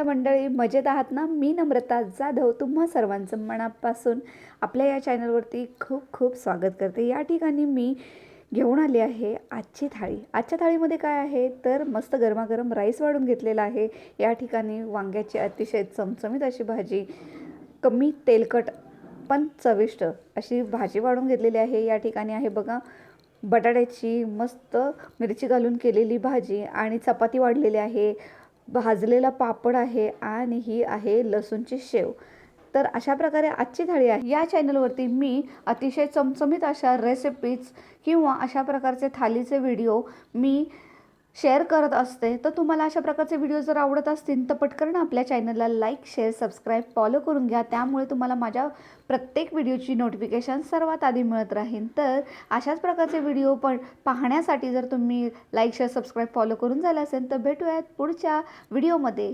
म्हणता मंडळी, मजेत आहात ना? मी नम्रता जाधव तुम्हा सर्वांचं मनापासून आपल्या या चॅनलवरती खूप खूप स्वागत करते। या ठिकाणी मी घेऊन आली आहे आजची थाळी। आजच्या थाळीमध्ये काय आहे तर मस्त गरमागरम राईस वाढून घेतलेला आहे। या ठिकाणी वांग्याची अतिशय चमचमीत अशी भाजी, कमी तेलकट पण चविष्ट अशी भाजी वाढून घेतलेली आहे। या ठिकाणी आहे बघा बटाट्याची मस्त मिरची घालून केलेली भाजी आणि चपाती वाढलेली आहे, भाजलेला पापड आहे आणि ही आहे लसूणची शेव। तर अशा प्रकारे आजची थाळी आहे। या चॅनलवरती मी अतिशय चमचमीत अशा रेसिपीज किंवा अशा प्रकारचे थालीचे व्हिडिओ मी शेअर करत असते। तर तुम्हाला अशा प्रकारचे व्हिडिओ जर आवडत असतील तर पटकन आपल्या चॅनलला लाईक, शेअर, सबस्क्राईब, फॉलो करून घ्या। त्यामुळे तुम्हाला माझ्या प्रत्येक व्हिडिओची नोटिफिकेशन सर्वात आधी मिळत राहील। तर अशाच प्रकारचे व्हिडिओ पण पाहण्यासाठी जर तुम्ही लाईक, शेअर, सबस्क्राईब, फॉलो करून झाला असेल तर भेटूयात पुढच्या व्हिडिओमध्ये।